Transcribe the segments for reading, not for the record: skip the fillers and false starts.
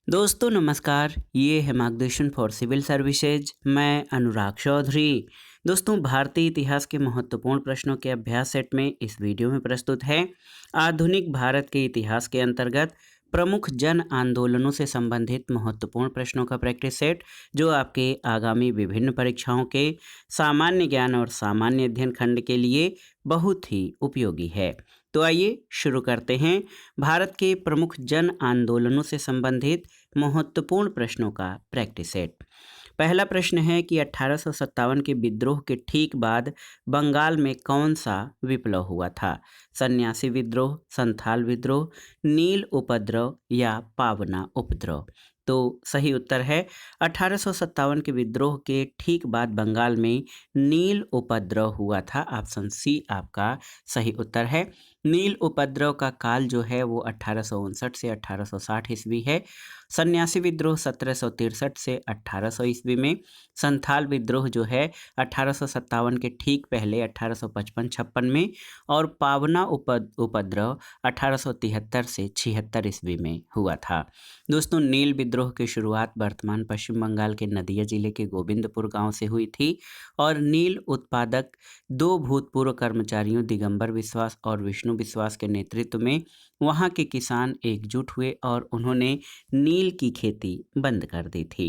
दोस्तों नमस्कार, ये है मार्गदर्शन फॉर सिविल सर्विसेज। मैं अनुराग चौधरी। दोस्तों, भारतीय इतिहास के महत्वपूर्ण प्रश्नों के अभ्यास सेट में इस वीडियो में प्रस्तुत है आधुनिक भारत के इतिहास के अंतर्गत प्रमुख जन आंदोलनों से संबंधित महत्वपूर्ण प्रश्नों का प्रैक्टिस सेट, जो आपके आगामी विभिन्न परीक्षाओं के सामान्य ज्ञान और सामान्य अध्ययन खंड के लिए बहुत ही उपयोगी है। तो आइए शुरू करते हैं भारत के प्रमुख जन आंदोलनों से संबंधित महत्वपूर्ण प्रश्नों का प्रैक्टिस सेट। पहला प्रश्न है कि 1857 के विद्रोह के ठीक बाद बंगाल में कौन सा विप्लव हुआ था? सन्यासी विद्रोह, संथाल विद्रोह, नील उपद्रव या पावना उपद्रव? तो सही उत्तर है 1857 के विद्रोह के ठीक बाद बंगाल में नील उपद्रव हुआ था। ऑप्शन सी आपका सही उत्तर है। नील उपद्रव का काल जो है वो 1859 से 1860 ईस्वी है। सन्यासी विद्रोह 1763 से 1800 ईस्वी में। संथाल विद्रोह जो है 1857 के ठीक पहले 1855-56 में। और पावना उपद्रव 1873 से 76 ईस्वी में हुआ था। दोस्तों, नील विद्रोह की शुरुआत वर्तमान पश्चिम बंगाल के नदिया जिले के गोविंदपुर गांव से हुई थी और नील उत्पादक दो भूतपूर्व कर्मचारियों दिगंबर विश्वास और विष्णु विश्वास के नेतृत्व में वहां के किसान एकजुट हुए और उन्होंने नील की खेती बंद कर दी थी।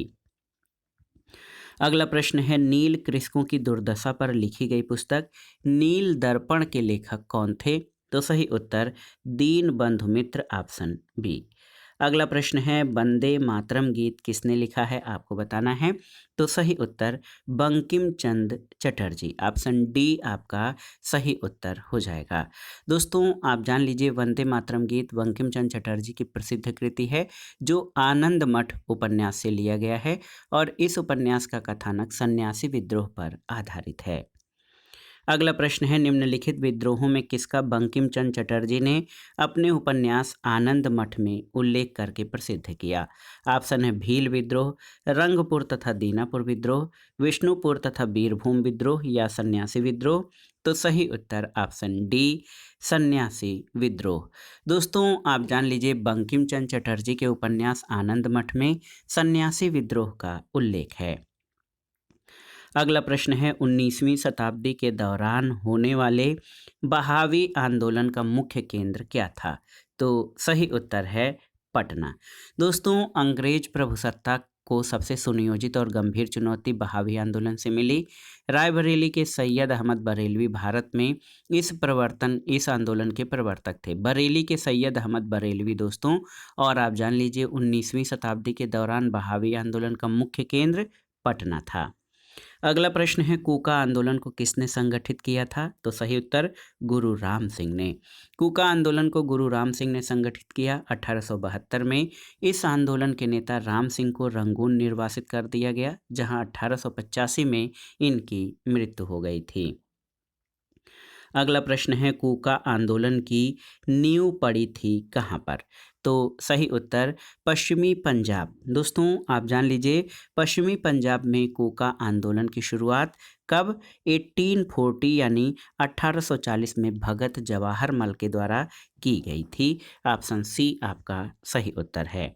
अगला प्रश्न है, नील कृषकों की दुर्दशा पर लिखी गई पुस्तक नील दर्पण के लेखक कौन थे? तो सही उत्तर दीन बंधु मित्र, ऑप्शन बी। अगला प्रश्न है, वंदे मातरम गीत किसने लिखा है? आपको बताना है। तो सही उत्तर बंकिम चंद्र चटर्जी, ऑप्शन डी आपका सही उत्तर हो जाएगा। दोस्तों, आप जान लीजिए वंदे मातरम गीत बंकिम चंद्र चटर्जी की प्रसिद्ध कृति है जो आनंद मठ उपन्यास से लिया गया है और इस उपन्यास का कथानक सन्यासी विद्रोह पर आधारित है। अगला प्रश्न है, निम्नलिखित विद्रोहों में किसका बंकिम चंद्र चटर्जी ने अपने उपन्यास आनंद मठ में उल्लेख करके प्रसिद्ध किया? ऑप्शन है भील विद्रोह, रंगपुर तथा दीनापुर विद्रोह, विष्णुपुर तथा बीरभूम विद्रोह या सन्यासी विद्रोह? तो सही उत्तर ऑप्शन डी सन्यासी विद्रोह। दोस्तों, आप जान लीजिए बंकिम चंद्र चटर्जी के उपन्यास आनंद मठ में सन्यासी विद्रोह का उल्लेख है। अगला प्रश्न है, 19वीं शताब्दी के दौरान होने वाले बहावी आंदोलन का मुख्य केंद्र क्या था? तो सही उत्तर है पटना। दोस्तों, अंग्रेज प्रभुसत्ता को सबसे सुनियोजित और गंभीर चुनौती बहावी आंदोलन से मिली। रायबरेली के सैयद अहमद बरेलवी भारत में इस आंदोलन के प्रवर्तक थे। बरेली के सैयद अहमद बरेलवी दोस्तों। और आप जान लीजिए 19वीं शताब्दी के दौरान बहावी आंदोलन का मुख्य केंद्र पटना था। अगला प्रश्न है, कूका आंदोलन को किसने संगठित किया था? तो सही उत्तर गुरु राम सिंह ने। कूका आंदोलन को गुरु राम सिंह ने संगठित किया 1872 में। इस आंदोलन के नेता राम सिंह को रंगून निर्वासित कर दिया गया, जहां 1885 में इनकी मृत्यु हो गई थी। अगला प्रश्न है, कूका आंदोलन की नींव पड़ी थी कहाँ पर? तो सही उत्तर पश्चिमी पंजाब। दोस्तों, आप जान लीजिए पश्चिमी पंजाब में कूका आंदोलन की शुरुआत कब? 1840 यानी 1840 में भगत जवाहर मल के द्वारा की गई थी। ऑप्शन सी आपका सही उत्तर है।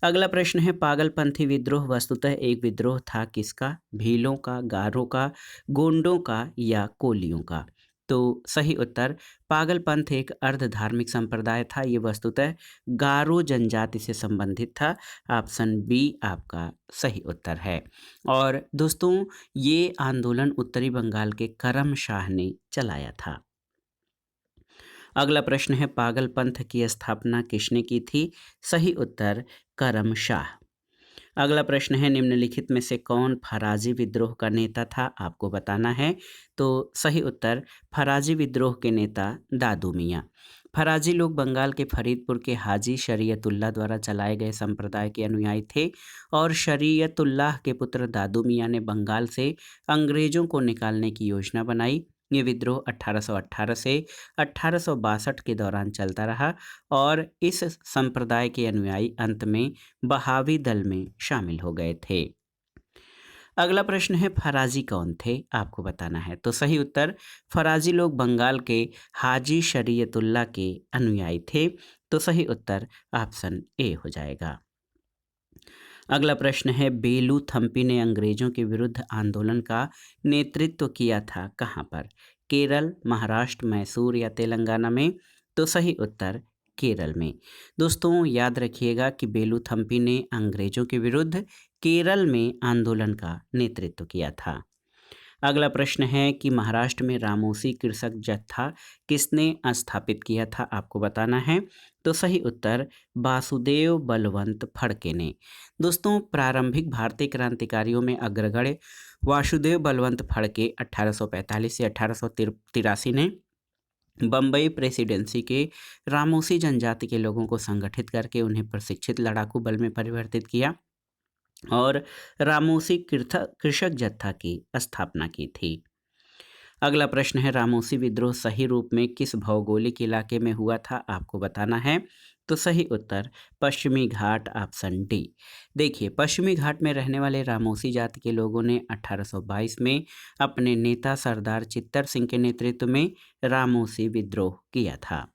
अगला प्रश्न है, पागलपंथी विद्रोह वस्तुतः एक विद्रोह था किसका? भीलों का, गारों का, गोंडों का या कोलियों का? तो सही उत्तर पागलपंथ एक अर्ध धार्मिक संप्रदाय था। ये वस्तुतः गारो जनजाति से संबंधित था। ऑप्शन बी आपका सही उत्तर है। और दोस्तों, ये आंदोलन उत्तरी बंगाल के करम शाह ने चलाया था। अगला प्रश्न है, पागलपंथ की स्थापना किसने की थी? सही उत्तर करम शाह। अगला प्रश्न है, निम्नलिखित में से कौन फराजी विद्रोह का नेता था? आपको बताना है। तो सही उत्तर फराजी विद्रोह के नेता दादू मियाँ। फराजी लोग बंगाल के फरीदपुर के हाजी शरीयतुल्लाह द्वारा चलाए गए संप्रदाय के अनुयायी थे और शरीयतुल्लाह के पुत्र दादू मियाँ ने बंगाल से अंग्रेजों को निकालने की योजना बनाई। ये विद्रोह 1818 से 1862 के दौरान चलता रहा और इस संप्रदाय के अनुयायी अंत में बहावी दल में शामिल हो गए थे। अगला प्रश्न है, फराजी कौन थे? आपको बताना है। तो सही उत्तर फराजी लोग बंगाल के हाजी शरीयतुल्लाह के अनुयायी थे। तो सही उत्तर ऑप्शन ए हो जाएगा। अगला प्रश्न है बेलू थम्पी ने अंग्रेजों के विरुद्ध आंदोलन का नेतृत्व किया था कहाँ पर? केरल, महाराष्ट्र, मैसूर या तेलंगाना में? तो सही उत्तर केरल में। दोस्तों याद रखिएगा कि बेलू थम्पी ने अंग्रेजों के विरुद्ध केरल में आंदोलन का नेतृत्व किया था। अगला प्रश्न है कि महाराष्ट्र में रामोसी कृषक जत्था किसने स्थापित किया था? आपको बताना है। तो सही उत्तर वासुदेव बलवंत फड़के ने। दोस्तों प्रारंभिक भारतीय क्रांतिकारियों में अग्रगण्य वासुदेव बलवंत फड़के 1845 से 1883 ने बम्बई प्रेसिडेंसी के रामोसी जनजाति के लोगों को संगठित करके उन्हें प्रशिक्षित लड़ाकू बल में परिवर्तित किया और रामोसी कृषक जत्था की स्थापना की थी। अगला प्रश्न है रामोसी विद्रोह सही रूप में किस भौगोलिक इलाके में हुआ था? आपको बताना है। तो सही उत्तर पश्चिमी घाट, ऑप्शन डी। देखिए पश्चिमी घाट में रहने वाले रामोसी जाति के लोगों ने 1822 में अपने नेता सरदार चित्तर सिंह के नेतृत्व में रामोसी विद्रोह किया था।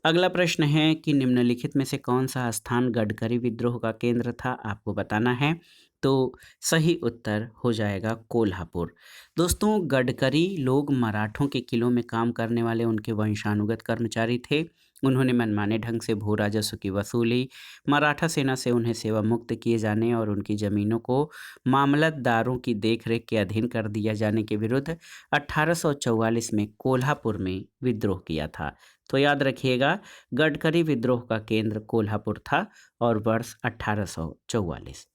अगला प्रश्न है कि निम्नलिखित में से कौन सा स्थान गडकरी विद्रोह का केंद्र था? आपको बताना है। तो सही उत्तर हो जाएगा कोल्हापुर। दोस्तों गडकरी लोग मराठों के किलों में काम करने वाले उनके वंशानुगत कर्मचारी थे। उन्होंने मनमाने ढंग से भू राजस्व की वसूली, मराठा सेना से उन्हें सेवा मुक्त किए जाने और उनकी जमीनों को मामलतदारों की देखरेख के अधीन कर दिया जाने के विरुद्ध 1844 में कोल्हापुर में विद्रोह किया था। तो याद रखिएगा गडकरी विद्रोह का केंद्र कोल्हापुर था और वर्ष 1844।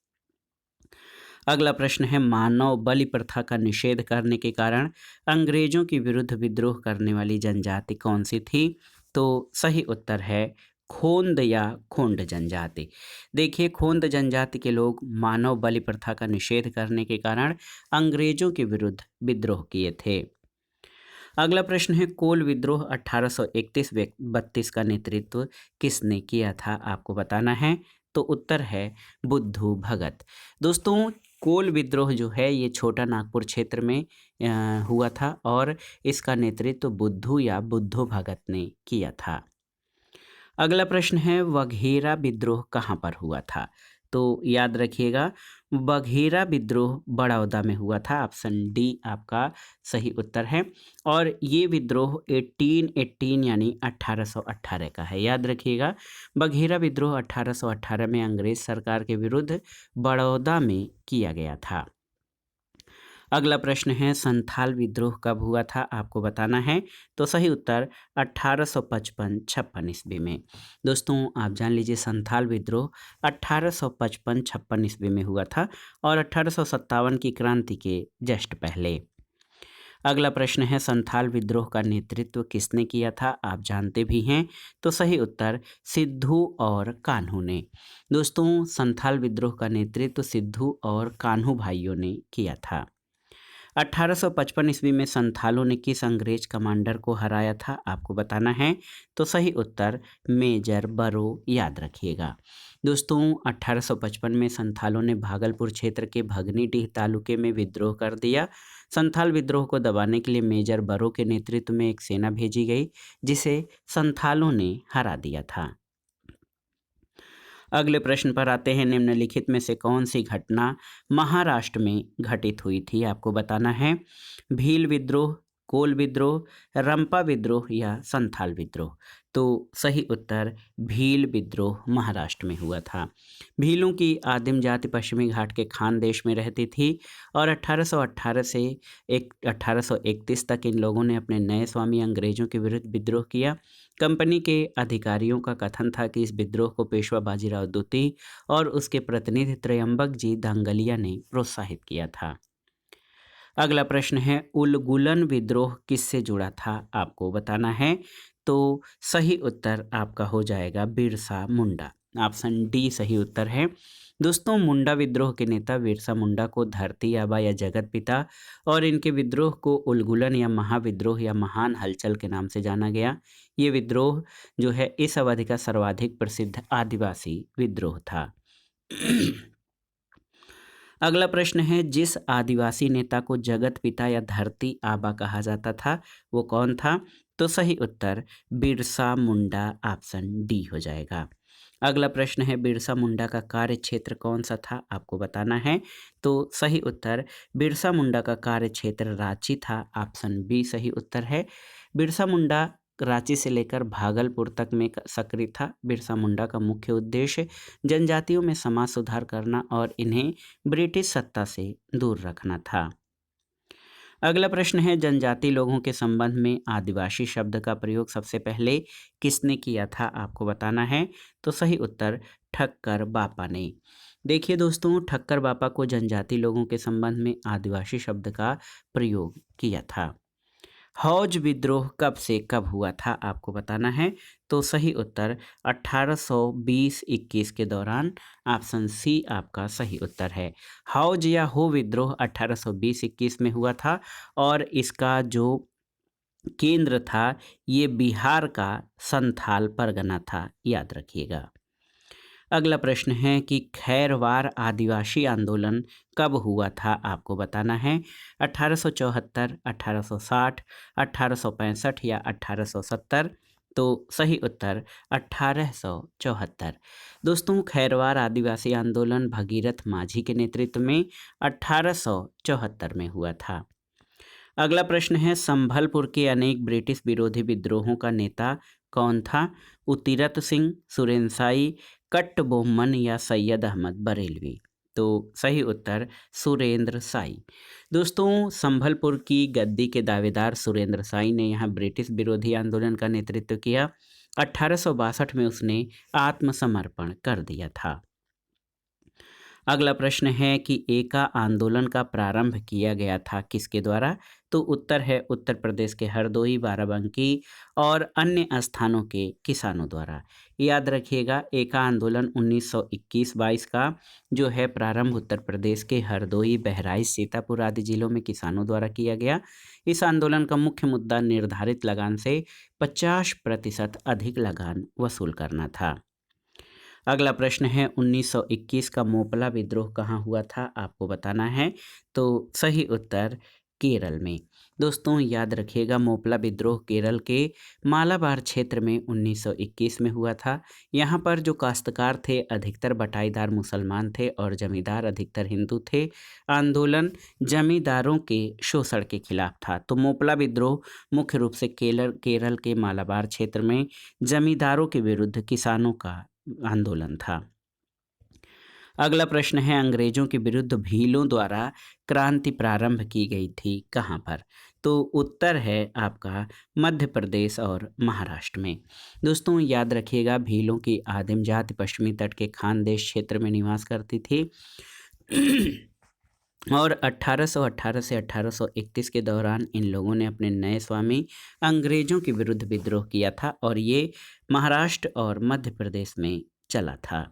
अगला प्रश्न है मानव बलि प्रथा का निषेध करने के कारण अंग्रेजों के विरुद्ध विद्रोह करने वाली जनजाति कौन सी थी? तो सही उत्तर है खोंद या खोंड जनजाति। देखिए खोंद जनजाति के लोग मानव बलि प्रथा का निषेध करने के कारण अंग्रेजों के विरुद्ध विद्रोह किए थे। अगला प्रश्न है कोल विद्रोह 1831-32 का नेतृत्व किसने किया था? आपको बताना है। तो उत्तर है बुद्धू भगत। दोस्तों कोल विद्रोह जो है ये छोटा नागपुर क्षेत्र में हुआ था और इसका नेतृत्व बुद्धू या बुद्धू भगत ने किया था। अगला प्रश्न है वघेरा विद्रोह कहाँ पर हुआ था? तो याद रखिएगा बघेरा विद्रोह बड़ौदा में हुआ था। ऑप्शन डी आपका सही उत्तर है और ये विद्रोह 1818 यानी 1818 का है। याद रखिएगा बघेरा विद्रोह 1818 में अंग्रेज सरकार के विरुद्ध बड़ौदा में किया गया था। अगला प्रश्न है संथाल विद्रोह कब हुआ था? आपको बताना है। तो सही उत्तर 1855-56 ईस्वी में। दोस्तों आप जान लीजिए संथाल विद्रोह 1855-56 ईस्वी में हुआ था और 1857 की क्रांति के जस्ट पहले। अगला प्रश्न है संथाल विद्रोह का नेतृत्व किसने किया था? आप जानते भी हैं। तो सही उत्तर सिद्धू और कान्हू ने। दोस्तों संथाल विद्रोह का नेतृत्व सिद्धू और कान्हू भाइयों ने किया था। 1855 ईस्वी में संथालों ने किस अंग्रेज कमांडर को हराया था? आपको बताना है। तो सही उत्तर मेजर बरो। याद रखिएगा दोस्तों 1855 में संथालों ने भागलपुर क्षेत्र के भगनीडीह तालुके में विद्रोह कर दिया। संथाल विद्रोह को दबाने के लिए मेजर बरो के नेतृत्व में एक सेना भेजी गई जिसे संथालों ने हरा दिया था। अगले प्रश्न पर आते हैं निम्नलिखित में से कौन सी घटना महाराष्ट्र में घटित हुई थी? आपको बताना है। भील विद्रोह, कोल विद्रोह, रंपा विद्रोह या संथाल विद्रोह? तो सही उत्तर भील विद्रोह महाराष्ट्र में हुआ था। भीलों की आदिम जाति पश्चिमी घाट के खान देश में रहती थी और 1818 से 1831 तक इन लोगों ने अपने नए स्वामी अंग्रेजों के विरुद्ध विद्रोह किया। कंपनी के अधिकारियों का कथन था कि इस विद्रोह को पेशवा बाजीराव द्वितीय और उसके प्रतिनिधि त्रयंबक जी धांगलिया ने प्रोत्साहित किया था। अगला प्रश्न है उलगुलन विद्रोह किससे जुड़ा था? आपको बताना है। तो सही उत्तर आपका हो जाएगा बिरसा मुंडा। ऑप्शन डी सही उत्तर है। दोस्तों मुंडा विद्रोह के नेता बिरसा मुंडा को धरती आबा या जगत पिता और इनके विद्रोह को उलगुलन या महाविद्रोह या महान हलचल के नाम से जाना गया। ये विद्रोह जो है इस अवधि का सर्वाधिक प्रसिद्ध आदिवासी विद्रोह था। अगला प्रश्न है जिस आदिवासी नेता को जगत पिता या धरती आबा कहा जाता था वो कौन था? तो सही उत्तर बिरसा मुंडा। ऑप्शन डी हो जाएगा। अगला प्रश्न है बिरसा मुंडा का कार्य क्षेत्र कौन सा था, आपको बताना है। तो सही उत्तर बिरसा मुंडा का कार्य क्षेत्र रांची था, ऑप्शन बी सही उत्तर है। बिरसा मुंडा रांची से लेकर भागलपुर तक में सक्रिय था। बिरसा मुंडा का मुख्य उद्देश्य जनजातियों में समाज सुधार करना और इन्हें ब्रिटिश सत्ता से दूर रखना था। अगला प्रश्न है जनजाति लोगों के संबंध में आदिवासी शब्द का प्रयोग सबसे पहले किसने किया था, आपको बताना है। तो सही उत्तर ठक्कर बापा ने। देखिए दोस्तों, ठक्कर बापा को जनजाति लोगों के संबंध में आदिवासी शब्द का प्रयोग किया था। हौज विद्रोह कब से कब हुआ था, आपको बताना है। तो सही उत्तर 1820-21 के दौरान, ऑप्शन सी आपका सही उत्तर है। हौज या हो विद्रोह 1820-21 में हुआ था और इसका जो केंद्र था ये बिहार का संथाल परगना था, याद रखिएगा। अगला प्रश्न है कि खैरवार आदिवासी आंदोलन कब हुआ था, आपको बताना है। 1874, 1860, 1865 या 1870। तो सही उत्तर 1874। दोस्तों, खैरवार आदिवासी आंदोलन भगीरथ माझी के नेतृत्व में 1874 में हुआ था। अगला प्रश्न है संभलपुर के अनेक ब्रिटिश विरोधी विद्रोहों का नेता कौन था। उतिरत सिंह, सुरेंद्र साई, कट्टबोम्मन या सैयद अहमद बरेलवी। तो सही उत्तर सुरेंद्र साई। दोस्तों, संभलपुर की गद्दी के दावेदार सुरेंद्र साई ने यहाँ ब्रिटिश विरोधी आंदोलन का नेतृत्व किया। 1862 में उसने आत्मसमर्पण कर दिया था। अगला प्रश्न है कि एका आंदोलन का प्रारंभ किया गया था किसके द्वारा। तो उत्तर है उत्तर प्रदेश के हरदोई, बाराबंकी और अन्य स्थानों के किसानों द्वारा। याद रखिएगा, एका आंदोलन 1921-22 का जो है प्रारंभ उत्तर प्रदेश के हरदोई, बहराइच, सीतापुर आदि जिलों में किसानों द्वारा किया गया। इस आंदोलन का मुख्य मुद्दा निर्धारित लगान से 50% अधिक लगान वसूल करना था। अगला प्रश्न है 1921 का मोपला विद्रोह कहाँ हुआ था, आपको बताना है। तो सही उत्तर केरल में। दोस्तों, याद रखिएगा, मोपला विद्रोह केरल के मालाबार क्षेत्र में 1921 में हुआ था। यहाँ पर जो काश्तकार थे अधिकतर बटाईदार मुसलमान थे और जमींदार अधिकतर हिंदू थे। आंदोलन जमींदारों के शोषण के खिलाफ था। तो मोपला विद्रोह मुख्य रूप से केरल के मालाबार क्षेत्र में जमींदारों के विरुद्ध किसानों का आंदोलन था। अगला प्रश्न है अंग्रेजों के विरुद्ध भीलों द्वारा क्रांति प्रारंभ की गई थी कहाँ पर। तो उत्तर है आपका मध्य प्रदेश और महाराष्ट्र में। दोस्तों, याद रखिएगा, भीलों की आदिम जाति पश्चिमी तट के खानदेश क्षेत्र में निवास करती थी और 1818 से 1831 के दौरान इन लोगों ने अपने नए स्वामी अंग्रेजों के विरुद्ध विद्रोह किया था और ये महाराष्ट्र और मध्य प्रदेश में चला था।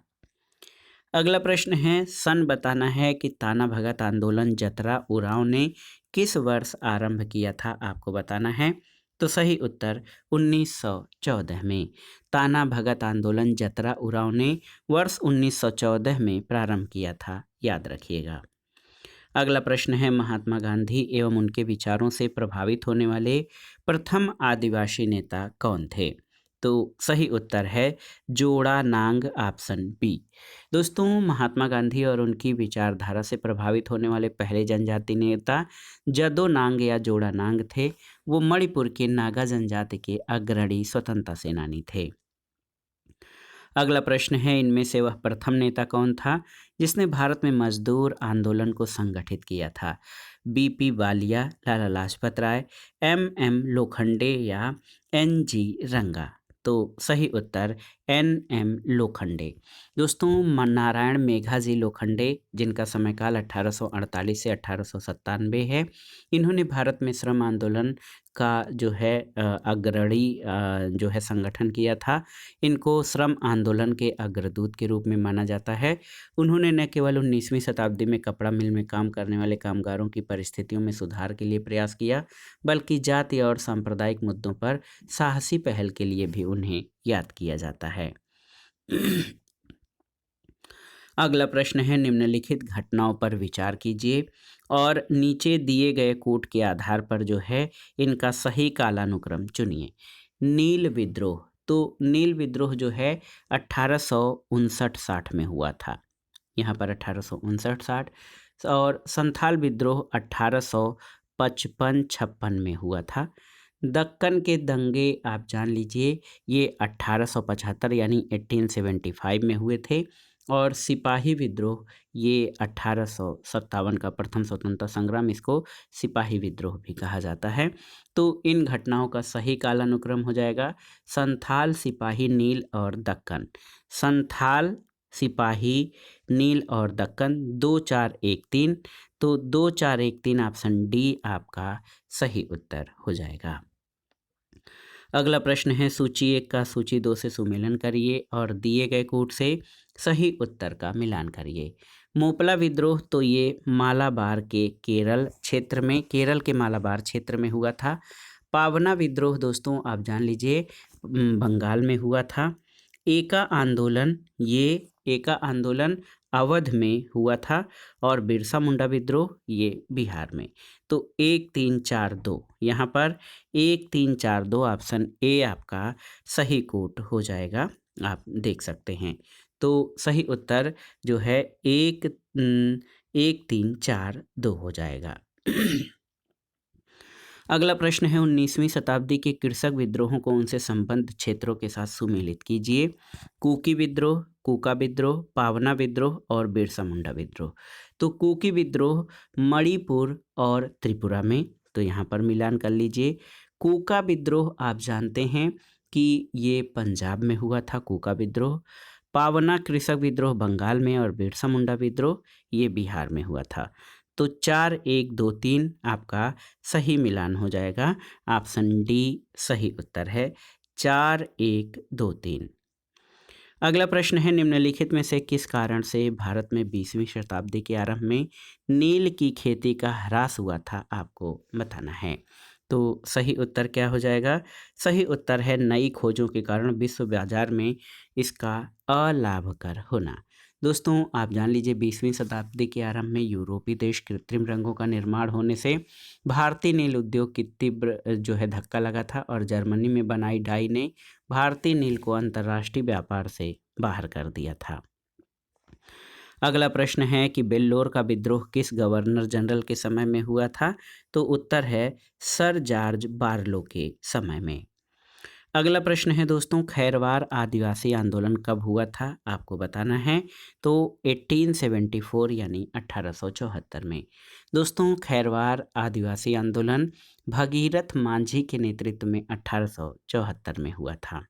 अगला प्रश्न है सन बताना है कि ताना भगत आंदोलन जतरा उरांव ने किस वर्ष आरंभ किया था, आपको बताना है। तो सही उत्तर 1914 में। ताना भगत आंदोलन जतरा उरांव ने वर्ष 1914 में प्रारंभ किया था, याद रखिएगा। अगला प्रश्न है महात्मा गांधी एवं उनके विचारों से प्रभावित होने वाले प्रथम आदिवासी नेता कौन थे। तो सही उत्तर है जोड़ा नांग, ऑप्शन बी। दोस्तों, महात्मा गांधी और उनकी विचारधारा से प्रभावित होने वाले पहले जनजाति नेता जदो नांग या जोड़ा नांग थे। वो मणिपुर के नागा जनजाति के अग्रणी स्वतंत्रता सेनानी थे। अगला प्रश्न है इनमें से वह प्रथम नेता कौन था जिसने भारत में मजदूर आंदोलन को संगठित किया था। बीपी वालिया, लाला लाजपत राय, एम लोखंडे या एनजी रंगा। तो सही उत्तर एम लोखंडे। दोस्तों, नारायण मेघाजी लोखंडे, जिनका समयकाल 1848 से 1897 है, इन्होंने भारत में श्रम आंदोलन का जो है अग्रणी जो है संगठन किया था। इनको श्रम आंदोलन के अग्रदूत के रूप में माना जाता है। उन्होंने न केवल 19वीं शताब्दी में कपड़ा मिल में काम करने वाले कामगारों की परिस्थितियों में सुधार के लिए प्रयास किया, बल्कि जाति और सांप्रदायिक मुद्दों पर साहसी पहल के लिए भी उन्हें याद किया जाता है। अगला प्रश्न है निम्नलिखित घटनाओं पर विचार कीजिए और नीचे दिए गए कोट के आधार पर जो है इनका सही कालानुक्रम चुनिए। नील विद्रोह, तो नील विद्रोह जो है 1859-60 में हुआ था। यहाँ पर 1859-60 और संथाल विद्रोह 1855-56 में हुआ था। दक्कन के दंगे आप जान लीजिए ये 1875 यानी 1875 में हुए थे और सिपाही विद्रोह ये 1857 का प्रथम स्वतंत्रता संग्राम, इसको सिपाही विद्रोह भी कहा जाता है। तो इन घटनाओं का सही कालानुक्रम हो जाएगा संथाल, सिपाही, नील और दक्कन। संथाल, सिपाही, नील और दक्कन 2-4-1-3। तो 2-4-1-3 ऑप्शन डी आपका सही उत्तर हो जाएगा। अगला प्रश्न है सूची 1 का सूची 2 से सुमेलन करिए और दिए गए कोड से सही उत्तर का मिलान करिए। मोपला विद्रोह तो ये मालाबार के केरल के मालाबार क्षेत्र में हुआ था। पावना विद्रोह दोस्तों आप जान लीजिए बंगाल में हुआ था। एका आंदोलन अवध में हुआ था और बिरसा मुंडा विद्रोह ये बिहार में। तो 1-3-4-2 यहाँ पर 1-3-4-2 ऑप्शन ए आपका सही कोट हो जाएगा, आप देख सकते हैं। तो सही उत्तर जो है 1-3-4-2 हो जाएगा। अगला प्रश्न है 19वीं शताब्दी के कृषक विद्रोहों को उनसे संबद्ध क्षेत्रों के साथ सुमेलित कीजिए। कुकी विद्रोह, कूका विद्रोह, पावना विद्रोह और बिरसा मुंडा विद्रोह। तो कुकी विद्रोह मणिपुर और त्रिपुरा में, तो यहाँ पर मिलान कर लीजिए। कूका विद्रोह आप जानते हैं कि ये पंजाब में हुआ था कूका विद्रोह। पावना कृषक विद्रोह बंगाल में और बिरसा मुंडा विद्रोह ये बिहार में हुआ था। तो 4-1-2-3 आपका सही मिलान हो जाएगा, ऑप्शन डी सही उत्तर है 4-1-2-3। अगला प्रश्न है निम्नलिखित में से किस कारण से भारत में 20वीं शताब्दी के आरंभ में नील की खेती का ह्रास हुआ था, आपको बताना है। तो सही उत्तर क्या हो जाएगा? सही उत्तर है नई खोजों के कारण विश्व बाजार में इसका अलाभकर होना। दोस्तों आप जान लीजिए 20वीं शताब्दी के आरंभ में यूरोपीय देश कृत्रिम रंगों का निर्माण होने से भारतीय नील उद्योग की तीव्र जो है धक्का लगा था और जर्मनी में बनाई डाई ने भारतीय नील को अंतर्राष्ट्रीय व्यापार से बाहर कर दिया था। अगला प्रश्न है कि बेल्लोर का विद्रोह किस गवर्नर जनरल के समय में हुआ था? तो उत्तर है सर जॉर्ज बारलो के समय में। अगला प्रश्न है दोस्तों खैरवार आदिवासी आंदोलन कब हुआ था, आपको बताना है। तो 1874 यानी 1874 में। दोस्तों खैरवार आदिवासी आंदोलन भगीरथ मांझी के नेतृत्व में 1874 में हुआ था।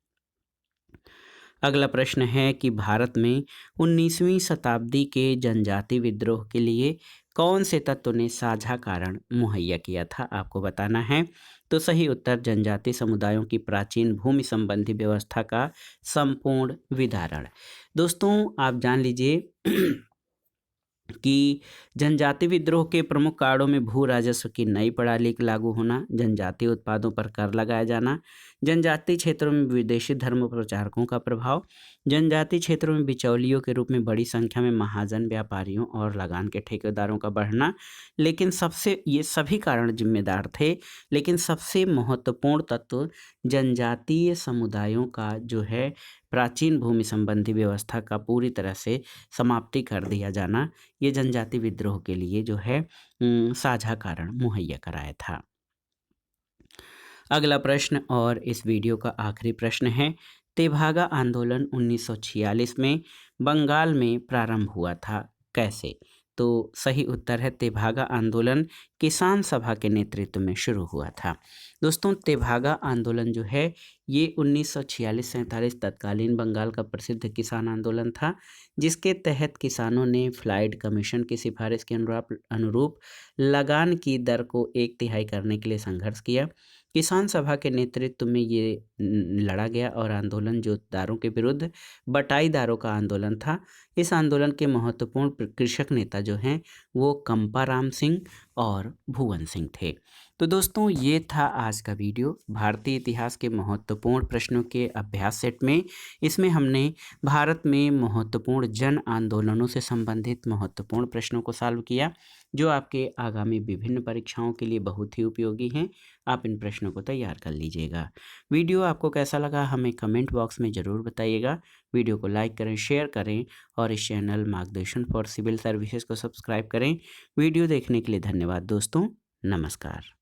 अगला प्रश्न है कि भारत में 19वीं शताब्दी के जनजाति विद्रोह के लिए कौन से तत्व ने साझा कारण मुहैया किया था, आपको बताना है। तो सही उत्तर जनजाति समुदायों की प्राचीन भूमि संबंधी व्यवस्था का संपूर्ण विदारण। दोस्तों आप जान लीजिए कि जनजाति विद्रोह के प्रमुख कारणों में भू राजस्व की नई प्रणाली लागू होना, जनजातीय उत्पादों पर कर लगाया जाना, जनजातीय क्षेत्रों में विदेशी धर्म प्रचारकों का प्रभाव, जनजातीय क्षेत्रों में बिचौलियों के रूप में बड़ी संख्या में महाजन व्यापारियों और लगान के ठेकेदारों का बढ़ना। लेकिन ये सभी कारण जिम्मेदार थे, लेकिन सबसे महत्वपूर्ण तत्व जनजातीय समुदायों का जो है प्राचीन भूमि संबंधी व्यवस्था का पूरी तरह से समाप्ति कर दिया जाना, ये जनजाति विद्रोह के लिए जो है साझा कारण मुहैया कराया था। अगला प्रश्न और इस वीडियो का आखिरी प्रश्न है तेभागा आंदोलन 1946 में बंगाल में प्रारंभ हुआ था, कैसे? तो सही उत्तर है तेभागा आंदोलन किसान सभा के नेतृत्व में शुरू हुआ था। दोस्तों तेभागा आंदोलन जो है ये 1946-47 तत्कालीन बंगाल का प्रसिद्ध किसान आंदोलन था, जिसके तहत किसानों ने फ्लाइड कमीशन की सिफारिश के अनुरूप लगान की दर को 1/3 करने के लिए संघर्ष किया। किसान सभा के नेतृत्व में ये लड़ा गया और आंदोलन जोतदारों के विरुद्ध बटाईदारों का आंदोलन था। इस आंदोलन के महत्वपूर्ण कृषक नेता जो हैं वो कंपाराम सिंह और भुवन सिंह थे। तो दोस्तों ये था आज का वीडियो भारतीय इतिहास के महत्वपूर्ण प्रश्नों के अभ्यास सेट में। इसमें हमने भारत में महत्वपूर्ण जन आंदोलनों से संबंधित महत्वपूर्ण प्रश्नों को सॉल्व किया, जो आपके आगामी विभिन्न परीक्षाओं के लिए बहुत ही उपयोगी हैं। आप इन प्रश्नों को तैयार कर लीजिएगा। वीडियो आपको कैसा लगा हमें कमेंट बॉक्स में ज़रूर बताइएगा। वीडियो को लाइक करें, शेयर करें और इस चैनल मार्गदर्शन फॉर सिविल सर्विसेज को सब्सक्राइब करें। वीडियो देखने के लिए धन्यवाद दोस्तों। नमस्कार।